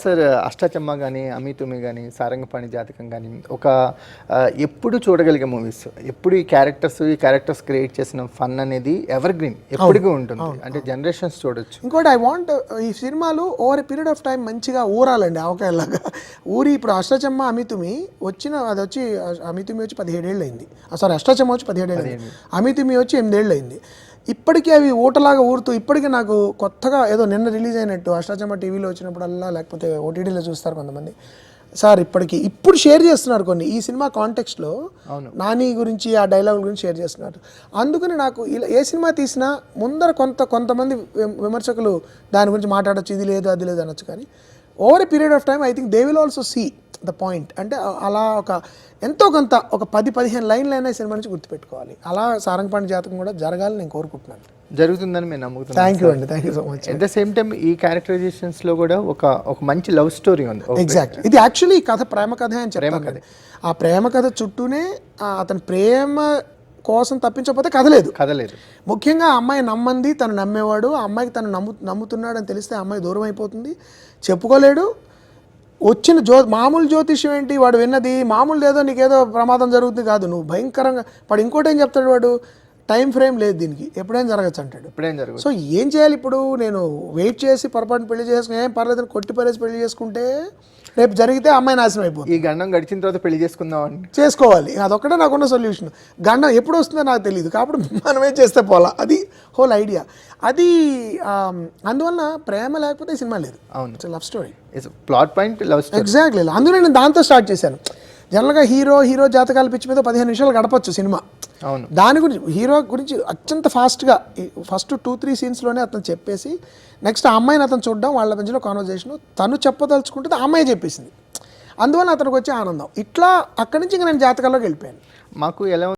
Sir Ashta Chamma కానీ అమితుమి కానీ సారంగపాణి జాతకం కానీ ఒక ఎప్పుడు చూడగలిగే మూవీస్ ఎప్పుడు ఈ క్యారెక్టర్స్ క్రియేట్ చేసిన ఫన్ అనేది ఎవర్ గ్రీన్ ఎప్పటికీ ఉంటుంది అంటే జనరేషన్స్ చూడొచ్చు. ఇంకోటి ఐ వాంట్ ఈ సినిమాలు over a period of time మంచిగా ఊరాలండి ఆవకాయలాగా ఊరి. ఇప్పుడు అష్టాచమ్మ అమితుమి అమితుమి వచ్చి 17 ఏళ్ళు అయింది. సారీ, అష్టాచమ్మ వచ్చి 17 ఏళ్ళు అయింది, అమితుమి వచ్చి 8 ఏళ్ళు అయింది. ఇప్పటికీ అవి ఊటలాగా ఊరుతూ ఇప్పటికీ నాకు కొత్తగా ఏదో నిన్న రిలీజ్ అయినట్టు అష్టాచమ్మ టీవీలో వచ్చినప్పుడల్లా లేకపోతే ఓటీటీలో చూస్తారు కొంతమంది సార్, ఇప్పుడు షేర్ చేస్తున్నారు కొన్ని ఈ సినిమా కాంటెక్స్ట్లో నాని గురించి ఆ డైలాగుల గురించి షేర్ చేస్తున్నారు. అందుకని నాకు ఇలా ఏ సినిమా తీసినా ముందర కొంతమంది విమర్శకులు దాని గురించి మాట్లాడచ్చు, ఇది లేదు అది లేదు అనొచ్చు, కానీ over a period of time I think they will also see the point. అంటే అలా ఎంతో కొంత ఒక 10-15 లైన్లు అయినా సినిమా నుంచి గుర్తుపెట్టుకోవాలి. అలా సారంగపాణి జాతకం కూడా జరగాలని నేను కోరుకుంటున్నాను. జరుగుతుందని మేము నమ్ముతున్నాను. థ్యాంక్ యూ అండి, thank you so much. At the same time ఈ క్యారెక్టరైజేషన్స్లో కూడా ఒక మంచి లవ్ స్టోరీ ఉంది. ఎగ్జాక్ట్, ఇది యాక్చువల్లీ కథ ప్రేమ కథ అని చెప్పాను. ఆ ప్రేమ కథ చుట్టూనే అతని ప్రేమ కోసం తప్పించకపోతే కథలేదు. ముఖ్యంగా ఆ అమ్మాయి నమ్మంది, తను నమ్మేవాడు, ఆ అమ్మాయికి తను నమ్ముతున్నాడు అని తెలిస్తే ఆ అమ్మాయి దూరం అయిపోతుంది, చెప్పుకోలేడు. వచ్చిన మామూలు జ్యోతిష్యం ఏంటి, వాడు విన్నది మామూలు లేదో నీకేదో ప్రమాదం జరుగుతుంది కాదు, నువ్వు భయంకరంగా వాడు ఇంకోటి ఏం చెప్తాడు, వాడు టైం ఫ్రేమ్ లేదు దీనికి, ఎప్పుడైనా జరగచ్చు అంటాడు. సో ఏం చేయాలి ఇప్పుడు, నేను వెయిట్ చేసి పొరపాటున పెళ్లి చేసుకుని ఏం పర్లేదని కొట్టి పరేసి పెళ్లి చేసుకుంటే రేపు జరిగితే అమ్మాయి నాశనం అయిపోతుంది. ఈ గండం గడిచిన తర్వాత పెళ్లి చేసుకోవాలి, అదొక్కటే నాకున్న సొల్యూషన్. గండం ఎప్పుడు వస్తుందో నాకు తెలియదు, కాబట్టి మనమే చేస్తే పోలా, అది హోల్ ఐడియా. అది అందువల్ల ప్రేమ లేకపోతే సినిమా లేదు. అవును, love story, plot point love story. Exactly, అందులో నేను దాంతో స్టార్ట్ చేశాను. జనరల్గా హీరో జాతకాల పిచ్చి మీద 15 నిమిషాలు గడపచ్చు సినిమా. అవును, దాని గురించి హీరో గురించి అత్యంత ఫాస్ట్గా ఫస్ట్ 2-3 సీన్స్లోనే అతను చెప్పేసి నెక్స్ట్ ఆ అమ్మాయిని అతను చూడడం, వాళ్ళ మధ్యలో కాన్వర్జేషన్, తను చెప్పదలుచుకుంటే ఆ అమ్మాయి చెప్పేసింది, అందువల్ల అతనికి వచ్చే ఆనందం. ఇట్లా అక్కడి నుంచి ఇంకా నేను జాతకాల్లోకి వెళ్ళిపోయాను. మాకు ఎలా